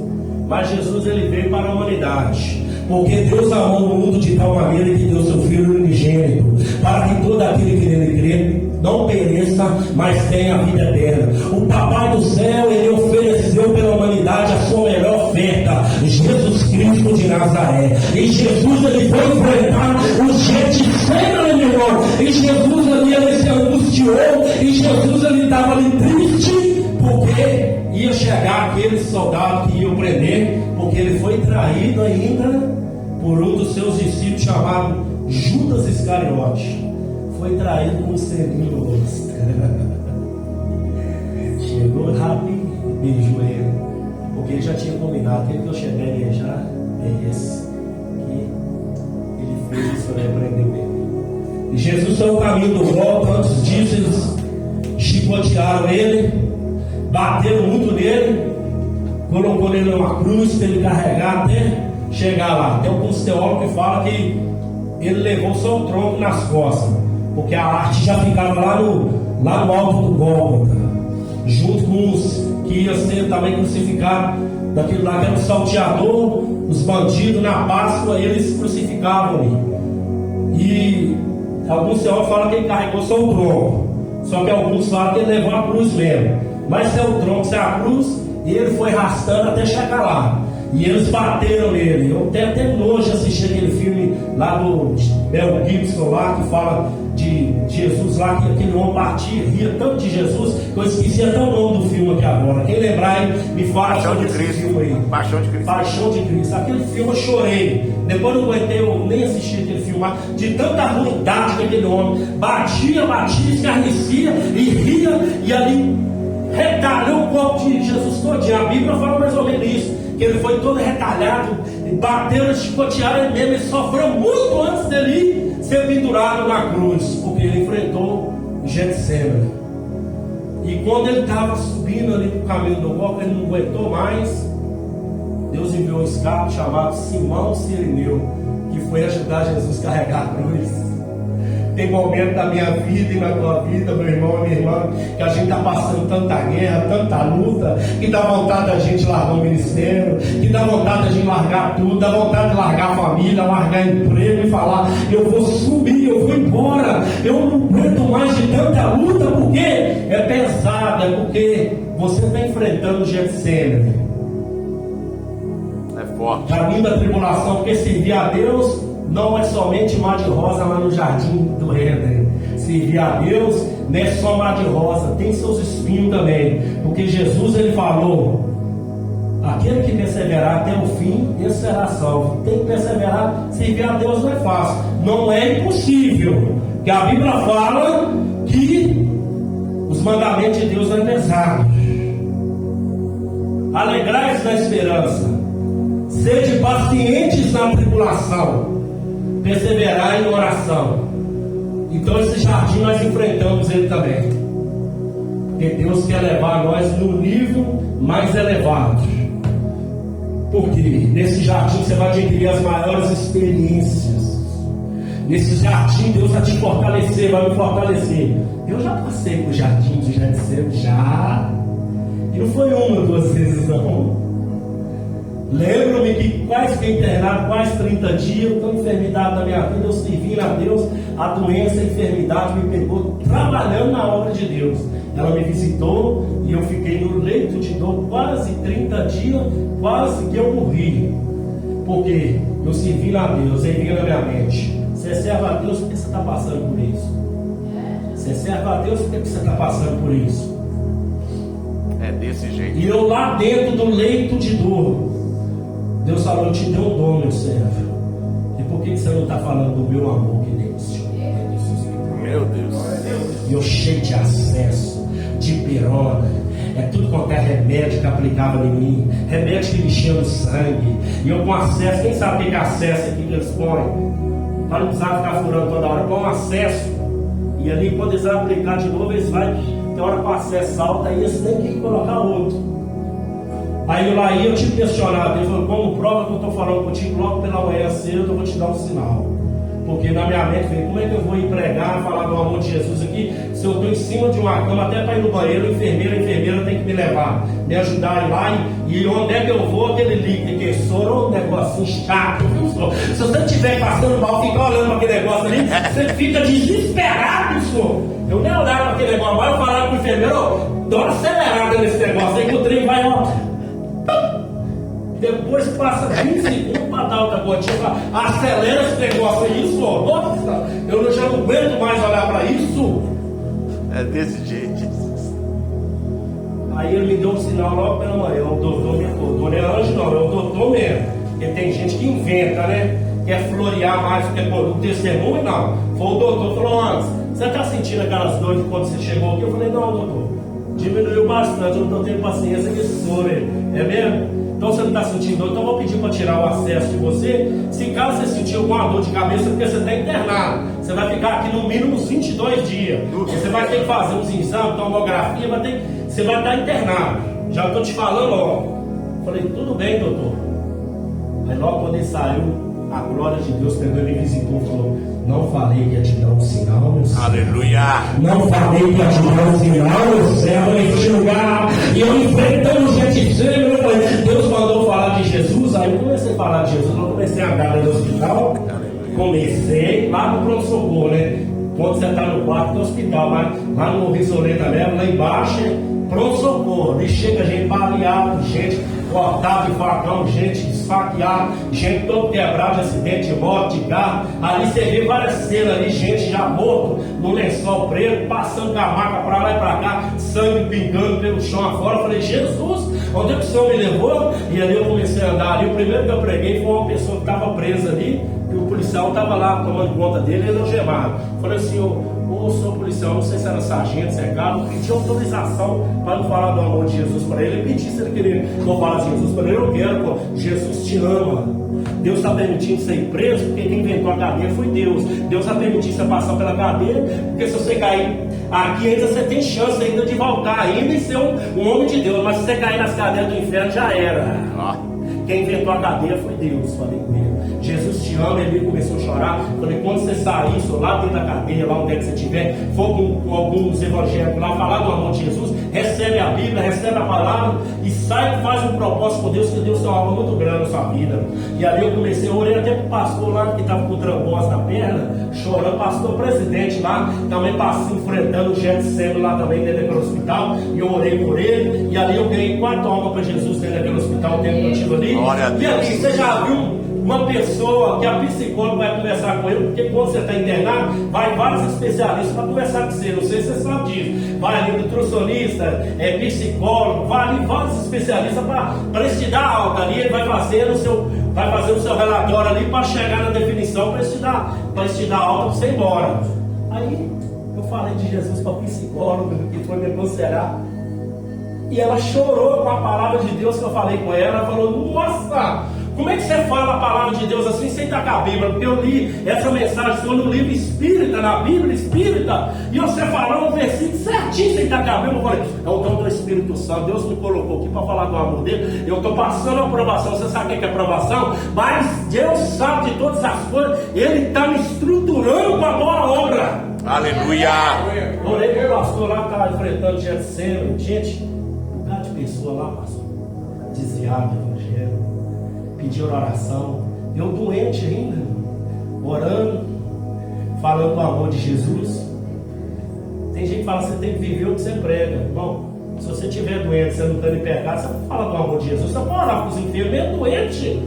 Mas Jesus, ele veio para a humanidade, porque Deus amou o mundo de tal maneira que deu seu Filho unigênito, para que todo aquele que nele crê não pereça, mas tenha a vida eterna. O Papai do céu, ele ofereceu pela humanidade a sua melhor oferta, Jesus Cristo de Nazaré. E Jesus, ele foi enfrentar o Getsemane, meu irmão. E Jesus ali, ele se angustiou. E Jesus, ele estava ali triste, porque ia chegar aquele soldado que ia o prender, porque ele foi traído ainda por um dos seus discípulos chamado Judas Iscariote. Foi traído com um selinho no rosto. Chegou rápido e beijou ele, porque ele já tinha combinado: aquele que eu chegar a beijar é esse. E ele fez isso, repreendeu ele. E Jesus saiu o caminho do volta. Antes disso, eles chicotearam ele, bateram muito nele, colocou ele numa cruz para ele carregar até chegar lá. Tem alguns teólogos que falam que ele levou só o tronco nas costas, porque a arte já ficava lá no alto do Gólgota, junto com os que iam ser também crucificados, daquele lá que era o salteador, os bandidos na Páscoa, eles crucificavam ali. E alguns teólogos falam que ele carregou só o tronco, só que alguns falam que ele levou a cruz mesmo. Mas se é o tronco, se é a cruz, e ele foi arrastando até chegar lá. E eles bateram nele. Eu tenho até nojo de assistir aquele filme lá do Mel Gibson lá, que fala de Jesus lá, que aquele homem batia, ria tanto de Jesus, que eu esqueci até o nome do filme aqui agora. Quem lembrar aí, me fala sobre esse filme aí. Paixão de Cristo. Paixão de Cristo. Aquele filme eu chorei. Depois não aguentei, eu nem assisti aquele filme lá, de tanta ruindade que aquele homem batia, escarnecia e ria, e ali retalhou o corpo de Jesus todinho. A Bíblia fala mais ou menos isso, que ele foi todo retalhado, bateu, chicotearam ele mesmo. Ele sofreu muito antes dele ser pendurado na cruz, porque ele enfrentou Getsemane. E quando ele estava subindo ali no caminho do Gólgota, ele não aguentou mais. Deus enviou um escravo chamado Simão Cirineu, que foi ajudar Jesus a carregar a cruz. Tem momento da minha vida e na tua vida, meu irmão e minha irmã, que a gente está passando tanta guerra, tanta luta, que dá vontade da gente largar o ministério, que dá vontade da gente largar tudo, dá vontade de largar a família, largar emprego e falar: eu vou subir, eu vou embora, eu não aguento mais de tanta luta, porque é pesado, é porque você está enfrentando Getsemane. É forte. Caminho da tribulação, porque servir a Deus não é somente mar de rosa lá no jardim do Éden. Servir a Deus não é só mar de rosa, tem seus espinhos também, porque Jesus ele falou: aquele que perseverar até o fim, esse será salvo. Tem que perseverar. Servir a Deus não é fácil, não é impossível, que a Bíblia fala que os mandamentos de Deus não é pesado. Alegrai-vos na esperança, sede pacientes na tribulação, perseverar em oração. Então esse jardim nós enfrentamos ele também, porque Deus quer levar nós no nível mais elevado, porque nesse jardim você vai adquirir as maiores experiências. Nesse jardim Deus vai te fortalecer, vai me fortalecer. Eu já passei por jardim de Getsemane, já, e não foi uma ou duas vezes não. Lembro-me que quase fiquei internado, quase 30 dias, toda enfermidade da minha vida, eu servindo a Deus, a doença, a enfermidade me pegou trabalhando na obra de Deus. Ela me visitou e eu fiquei no leito de dor quase 30 dias, quase que eu morri. Porque eu servi a Deus, aí vinha na minha mente: você serve a Deus porque você está passando por isso. Você serve a Deus porque você está passando por isso. É desse jeito. E eu lá dentro do leito de dor, Deus falou: eu te dei um dom, meu servo. E por que você não está falando do meu amor que Deus te deu? Meu Deus. E eu cheio de acesso, de pirona, é tudo quanto é remédio que aplicava em mim, remédio que mexia no sangue. E eu com acesso, quem sabe o que é acesso aqui que eles põem? Para não precisar ficar furando toda hora, põe um acesso. E ali quando eles vão aplicar de novo, eles vão, tem hora com acesso alta, aí eles têm que colocar outro. Aí eu lá ia, eu te questionava, ele falou: como prova que eu estou falando contigo, logo pela manhã cedo eu vou te dar um sinal. Porque na minha mente veio: como é que eu vou ir pregar, falar do amor de Jesus aqui, se eu estou em cima de uma cama, até para ir no banheiro, a enfermeira tem que me levar, me ajudar a ir lá, e onde é que eu vou, aquele líquido que soro, um negocinho chato, viu, senhor? Se você estiver passando mal, fica olhando para aquele negócio ali, você fica desesperado, senhor. Eu nem olhava para aquele negócio, mas eu falava para o enfermeiro: dá uma acelerada nesse negócio aí que o trem vai, ó. Depois passa 20 segundos para dar outra gotinha, acelera esse negócio aí, isso, ó. Nossa, eu já não aguento mais olhar para isso. É desse jeito. Aí ele me deu um sinal logo pela manhã: o doutor me acordou. Não é anjo não, é o doutor mesmo. Porque tem gente que inventa, né? Quer florear mais, quer pôr um testemunho, não. Foi o doutor, falou: antes, você está sentindo aquelas dores quando você chegou aqui? Eu falei: não, doutor, diminuiu bastante, eu não estou tendo paciência com esse soro aí. É mesmo? Então você não está sentindo dor, então eu vou pedir para tirar o acesso de você. Se caso você sentir alguma dor de cabeça, porque você está internado, você vai ficar aqui no mínimo uns 22 dias. Você vai ter que fazer uns exames, tomografia, você vai estar internado. Já estou te falando, ó. Falei: tudo bem, doutor. Aí logo quando ele saiu, a glória de Deus pegou e me visitou e falou: não falei que ia te dar um sinal, meu servo. Aleluia. Não falei que ia te dar um sinal, meu servo, neste lugar. E eu enfrentando gente sempre, eu falei, Deus mandou falar de Jesus. Aí eu comecei a falar de Jesus, eu comecei a andar no hospital. Comecei lá no pronto-socorro, né? Quando você está no quarto do hospital, lá no Risoleta mesmo, lá embaixo, pronto-socorro. E chega gente baleada, gente cortada de facão, gente esfaqueada, gente todo quebrado de acidente de moto, de carro. Ali você vê várias cenas ali, gente já morto, no lençol preto, passando com a maca para lá e para cá, sangue pingando pelo chão afora. Eu falei, Jesus, onde é que o Senhor me levou? E ali eu comecei a andar ali. O primeiro que eu preguei foi uma pessoa que estava presa ali, e o policial estava lá tomando conta dele, ele algemado. Falei assim, ô senhor policial, não sei se era sargento, se é cabo, pedi autorização para não falar do amor de Jesus para ele. Ele pediu se ele queria que eu falasse de Jesus para ele. Eu quero, pô, Jesus te ama. Deus está permitindo você ir preso, porque quem inventou a cadeia foi Deus. Deus está permitindo você passar pela cadeia, porque se você cair aqui ainda você tem chance ainda de voltar ainda e ser um homem de Deus. Mas se você cair nas cadeias do inferno, já era. Quem inventou a cadeia foi Deus. Falei com ele, Jesus te ama. Ele começou a chorar. Falei, quando você sair, lá dentro da cadeia, lá onde é que você estiver, for com alguns evangélicos lá, falar do amor de Jesus, recebe a Bíblia, recebe a palavra e sai e faz um propósito com Deus, que Deus tem uma obra muito grande na sua vida. E ali eu comecei, eu orei até pro pastor lá que estava com trombose na perna, chorando, pastor presidente lá, também passei enfrentando o Getsemane lá também dentro daquele hospital, e eu orei por ele, e ali eu ganhei 4 almas para Jesus dentro daquele hospital, o tempo que eu tive ali. E aqui, você já viu uma pessoa que a psicóloga vai conversar com ele, porque quando você está internado, vai vários especialistas para conversar com você, não sei se você sabe disso, vai ali nutricionista, psicólogo, vai ali vários especialistas para eles te dar alta ali, ele vai fazer o seu relatório ali para chegar na definição para eles te dar alta para você ir embora. Aí eu falei de Jesus para a psicóloga que foi me aconselhar, e ela chorou com a palavra de Deus que eu falei com ela. Ela falou, nossa, como é que você fala a palavra de Deus assim sem estar com a Bíblia? Porque eu li essa mensagem sua no livro espírita, na Bíblia espírita, e você falou um versículo certinho sem estar com a Bíblia. Eu falei, é o dom do Espírito Santo, Deus me colocou aqui para falar do amor dele. Eu estou passando a aprovação. Você sabe o que é aprovação? Mas Deus sabe de todas as coisas, ele está me estruturando para a boa obra. Aleluia. Eu olhei para o pastor lá que estava enfrentando Getsemane, gente, de pessoa lá, pastor, desviado do evangelho, pediu oração, eu doente ainda, orando, falando do amor de Jesus. Tem gente que fala, você tem que viver o que você prega. Irmão, se você estiver doente, você não está em pecado, você não fala do amor de Jesus, você pode orar para os enfermos, é doente.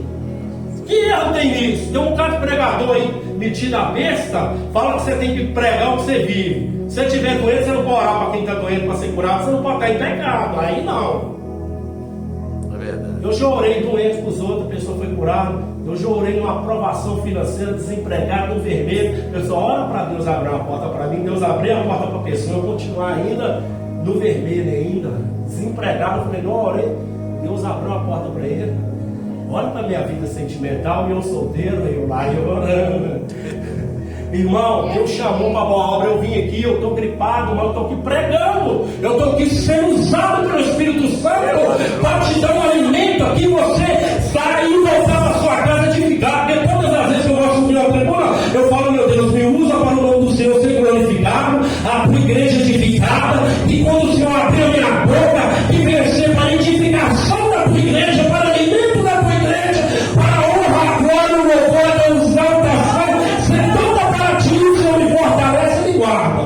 Que erro tem nisso? Tem um cara de pregador aí, metido a besta, fala que você tem que pregar o que você vive. Se você estiver doente, você não pode orar para quem está doente para ser curado, você não pode estar em pecado. Aí não. É verdade. Eu já orei doente para os outros, a pessoa foi curada. Eu já orei numa aprovação financeira, desempregado, no vermelho. A pessoa ora para Deus abrir uma porta para mim, Deus abriu a porta para a pessoa, eu continuar ainda no vermelho ainda, desempregado. Eu falei, não orei, Deus abriu a porta para ele. Olha para a minha vida sentimental, eu solteiro, eu lá, eu orando. Irmão, Deus chamou para a boa obra, eu vim aqui, eu estou gripado, mas eu estou aqui pregando, eu estou aqui sendo usado pelo Espírito Santo para te dar um alimento aqui, você sair e voltar para a sua casa edificada. Porque todas as vezes que eu vou subir na tribuna, eu falo, meu Deus, me usa para o nome do Senhor ser glorificado, a tua igreja edificada, e quando o Senhor abrir a minha boca e vencer para a edificação da tua igreja, para o alimento da tua igreja, para a honra, a glória, o louvor, a exaltação, ser toda para ti, o Senhor me fortalece e me guarda.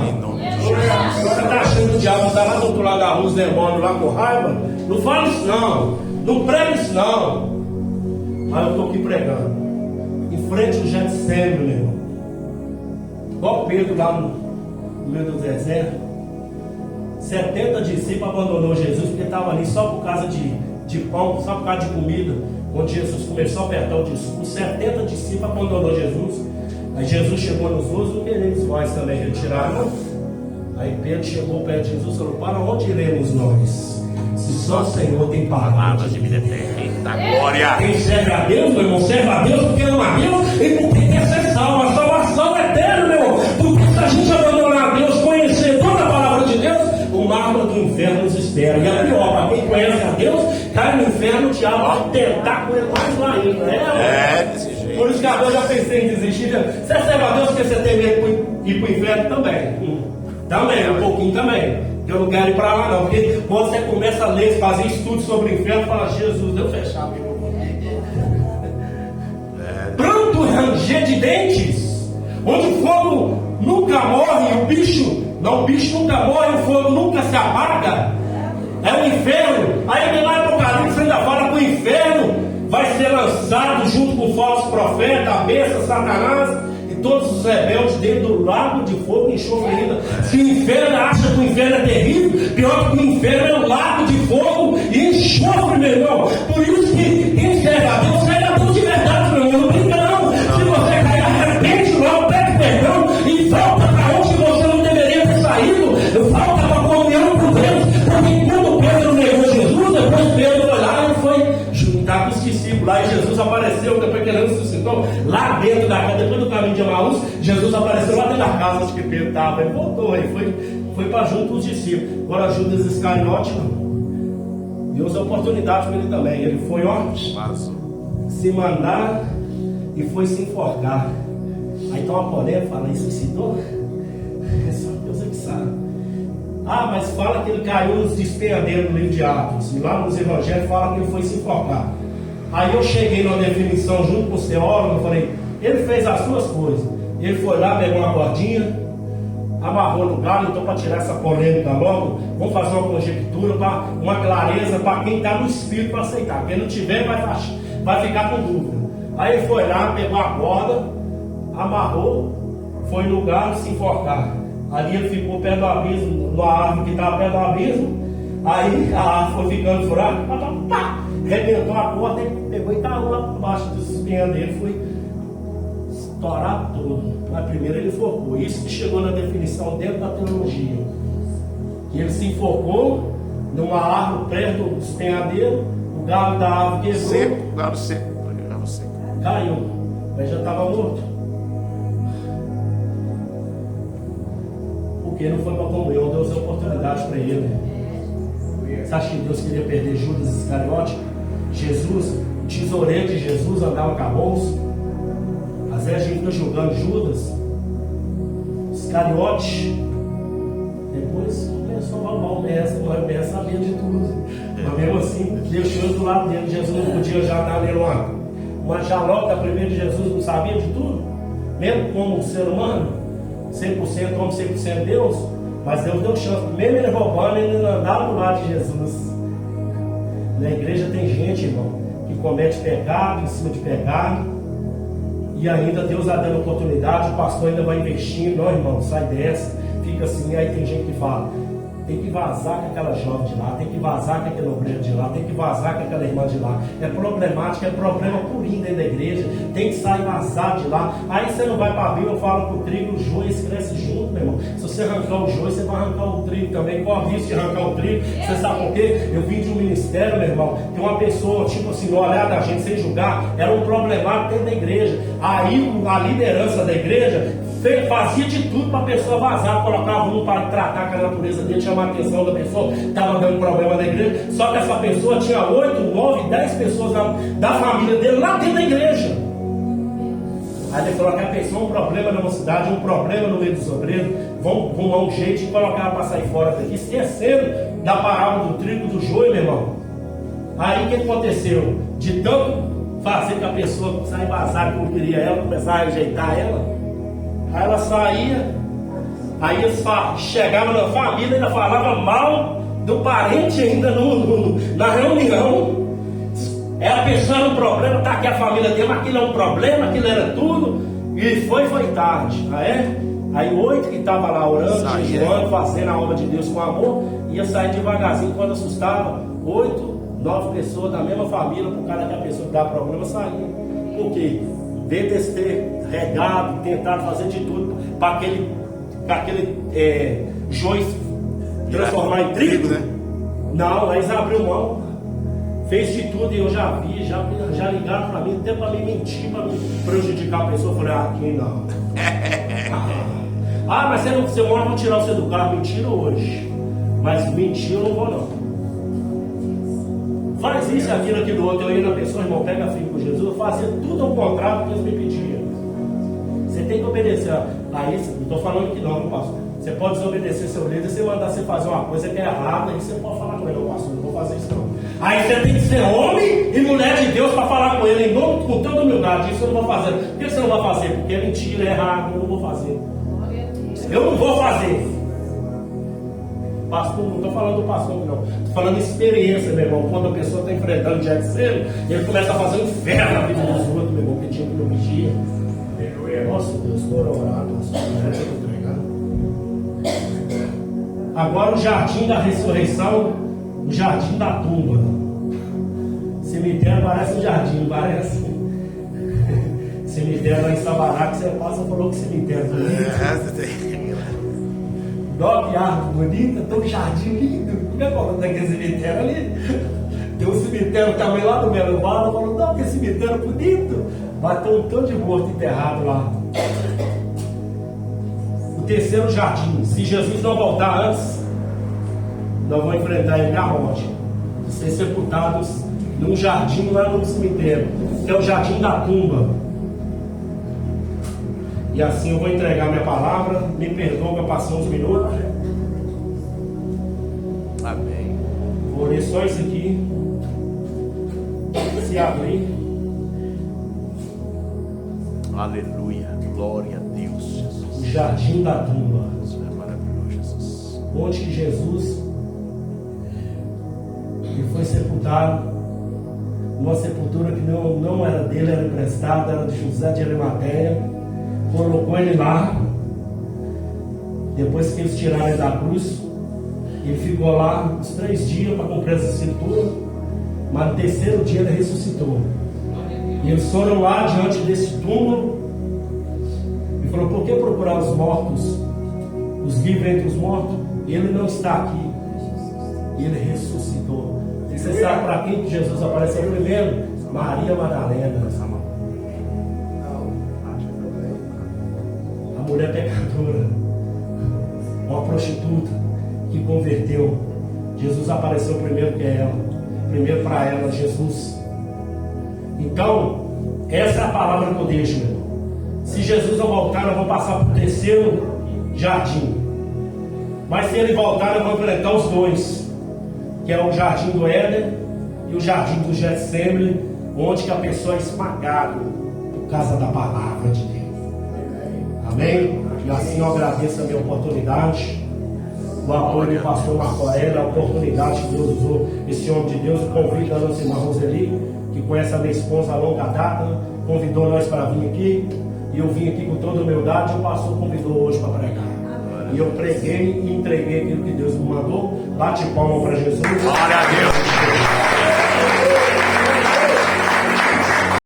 Você está achando que o diabo está lá do outro lado da rua, os demônios lá com raiva? Não fala isso não, não prega isso não. Mas eu estou aqui pregando, em frente ao Getsemane, meu irmão. Igual Pedro lá no meio do deserto, 70 discípulos abandonou Jesus porque estavam ali só por causa de pão, só por causa de comida. Quando Jesus começou a apertar o discurso, 70 discípulos abandonou Jesus. Aí Jesus chegou nos outros, não queremos vós também retirar, não. Aí Pedro chegou perto de Jesus e falou, para onde iremos nós? Se só o Senhor tem palavras de vida eterna. Eita glória. Quem serve a Deus, meu irmão, serve a Deus porque ama a Deus e porque quer ser salvo. A salvação é eterna, meu irmão. Porque se a gente abandonar a Deus, conhecer toda a palavra de Deus, o mármore do inferno nos espera. E a pior, para quem conhece a Deus, cai no inferno, o diabo vai tentar com ele mais lá ainda. É desse jeito. Por isso que agora eu já pensei em desistir. Você serve a Deus porque você tem medo de ir para o inferno também. Também, um pouquinho também. Eu não quero ir para lá não. Porque quando você começa a ler, fazer estudos sobre o inferno, fala, Jesus, Deus fechar, meu irmão. Pranto, ranger de dentes, onde o fogo nunca morre, o bicho nunca morre, o fogo nunca se apaga. É o inferno. Aí lá em Apocalipse ainda fala que o inferno vai ser lançado junto com o falso profeta, a besta, Satanás e todos os rebeldes dentro do lago de fogo e enxofre ainda. Se o inferno acha que o inferno é terrível, pior que o inferno é um lago de fogo e enxofre, meu irmão. Por isso que quem serve a Deus de verdade, meu irmão. Não brinca não. Se você cair, arrepende logo, pede perdão e volta para onde você não deveria ter saído. Volta para a comunhão com Deus. Porque quando Pedro negou Jesus, depois Pedro foi lá e foi juntar com os discípulos. Lá e Jesus apareceu, depois que ele ressuscitou, lá dentro da casa, depois do caminho de Emaús, Jesus apareceu lá dentro da casa onde que Pedro estava. Ele voltou, ele foi para junto com os discípulos. Agora Judas Iscariote, Deus deu oportunidade para ele também. Ele foi, se mandar e foi se enforcar. Aí então a polêmica fala, isso ensinou? É só Deus é que sabe. Ah, mas fala que ele caiu nos despenhadeiros no livro de Atos. E lá nos evangelhos fala que ele foi se enforcar. Aí eu cheguei numa definição junto com os teólogos, eu falei, ele fez as duas coisas. Ele foi lá, pegou uma cordinha, amarrou no galho. Então, para tirar essa polêmica logo, vamos fazer uma conjectura, uma clareza para quem está no espírito para aceitar. Quem não tiver vai ficar com dúvida. Aí ele foi lá, pegou a corda, amarrou, foi no galho se enforcar. Ali ele ficou perto do abismo, numa árvore que estava perto do abismo. Aí a árvore foi ficando furada, rebentou a corda, ele pegou e caiu lá por baixo dos espinhos dele, foi estourar tudo. Mas primeiro ele focou. Isso que chegou na definição dentro da teologia. Que ele se enfocou numa árvore perto do despenhadeiro, o galho da árvore quebrou. Seco, galho seco. Caiu, mas já estava morto. Porque não foi para a comunhão, Deus deu oportunidade para ele. Você acha que Deus queria perder Judas Iscariote? Jesus, o tesoureiro de Jesus andava com a bolsa. Às vezes a gente fica julgando Judas Iscariote. Depois começou a roubar o mestre, mas o mestre sabia de tudo. Mas mesmo assim, deixou do lado dele. Jesus não podia já dar nele uma jalota primeiro de Jesus, não sabia de tudo. Mesmo como ser humano, 100% homem, 100% Deus. Mas Deus deu chance. Mesmo ele roubando, ele não andava do lado de Jesus. Na igreja tem gente, irmão, que comete pecado em cima de pecado. E ainda Deus está dando oportunidade, o pastor ainda vai investindo. Não, irmão, sai dessa. Fica assim, aí tem gente que fala, tem que vazar com aquela jovem de lá, tem que vazar com aquele obreiro de lá, tem que vazar com aquela irmã de lá. É problemático, é problema purinho dentro da igreja, tem que sair vazar de lá. Aí você não vai para a Bíblia, eu falo que o trigo e o joio crescem junto, meu irmão. Se você arrancar o joio, você vai arrancar o trigo também. Qual a risco de arrancar o trigo? Você sabe por quê? Eu vim de um ministério, meu irmão, que uma pessoa, tipo assim, no olhar da gente, sem julgar, era um problemático dentro da igreja. Aí a liderança da igreja fazia de tudo para a pessoa vazar, colocava um para tratar com a natureza dele, chamar a atenção da pessoa, estava dando problema na igreja. Só que essa pessoa tinha 8, 9, 10 pessoas da família dele lá dentro da igreja. Aí ele falou que a pessoa é um problema na cidade, um problema no meio dos obreiros, vão arrumar um jeito de colocar para sair fora daqui, esquecendo da parábola do trigo e do joio, meu irmão. Aí o que aconteceu? De tanto fazer que a pessoa sair vazar que não queria ela, começar a rejeitar ela. Aí ela saía, aí eles chegavam na família e ainda falava mal do parente ainda na reunião. A pessoa era um problema, tá aqui a família dele, mas aquilo é um problema, aquilo era tudo. E foi tarde. Aí 8 que estavam lá orando, jejuando, fazendo a obra de Deus com amor, ia sair devagarzinho quando assustava. 8, 9 pessoas da mesma família, por causa que a pessoa que dava problema saía. Por quê? Deles ter regado, tentado fazer de tudo para aquele joio transformar em trigo, né? Não, eles abriu mão, fez de tudo e eu já vi, já ligaram para mim, até para me mentir, para me prejudicar a pessoa. Eu falei, aqui não. Mas você mora, vou tirar você do carro. Mentira hoje, mas mentir eu não vou não. faz isso, aquilo outro. Eu ia na pessoa, irmão, pega filho com Jesus, eu fazia tudo ao contrário do que eles me pediam. Você tem que obedecer a isso. Não estou falando que não, pastor. Você pode desobedecer seu líder, você mandar você fazer uma coisa que é errada, aí você pode falar com ele, não, pastor, não vou fazer isso não. Aí você tem que ser homem e mulher de Deus para falar com ele em nome, com toda humildade. Isso eu não vou fazer. Por que você não vai fazer? Porque é mentira, é errado, eu não vou fazer. Eu não vou fazer. Pastor, não estou falando do pastor, não. Estou falando de experiência, meu irmão. Quando a pessoa está enfrentando o dia de cedo, ele começa a fazer um inferno na vida dos outros, meu irmão, pedindo que eu vigia. Nossa, Deus, estou orando, agora o jardim da ressurreição, o jardim da tumba. Cemitério parece um jardim, parece. Cemitério lá em Sabará, que você passa e falou que cemitério bonito. Dó, que árvore bonita, tem um jardim lindo. Como é que falando daquele cemitério ali? Tem um cemitério também lá no Belo Vale, falou, não, que cemitério bonito. Mas tem um tanto de morto enterrado lá. O terceiro jardim, se Jesus não voltar antes, nós vamos enfrentar ele na morte, ser sepultados num jardim lá no cemitério, que é o jardim da tumba. E assim eu vou entregar minha palavra. Me perdoa que eu passei uns minutos. Amém. Vou ler só isso aqui. Se abrir. Aleluia. Glória a Deus, Jesus. O jardim da tumba. Isso é maravilhoso, Jesus. Onde que Jesus ele foi sepultado. Uma sepultura que não era dele, era emprestada, era de José de Arimateia. Colocou ele lá. Depois que eles tiraram ele da cruz, ele ficou lá uns 3 dias para cumprir essa escritura. Mas no terceiro dia ele ressuscitou. E eles foram lá diante desse túmulo e falou: por que procurar os mortos, os vivos entre os mortos? Ele não está aqui. E ele ressuscitou. E você sabe para quem que Jesus apareceu primeiro? Maria Madalena, a mulher pecadora, uma prostituta que converteu. Jesus apareceu primeiro que ela, primeiro para ela, Jesus. Então, essa é a palavra que eu deixo, meu irmão. Se Jesus não voltar, eu vou passar para o terceiro jardim. Mas se ele voltar, eu vou enfrentar os dois, que é o jardim do Éden e o jardim do Getsemane, onde que a pessoa é esmagada por causa da palavra de Deus. Amém? E assim eu agradeço a minha oportunidade, o apoio do pastor Marco Aurélio, a oportunidade que Deus usou esse homem de Deus. O convite da nossa irmã Roseli, que conhece a minha esposa a longa data, convidou nós para vir aqui. E eu vim aqui com toda humildade. O pastor convidou hoje para pregar. E eu preguei e entreguei aquilo que Deus me mandou. Bate palma para Jesus. Glória a Deus.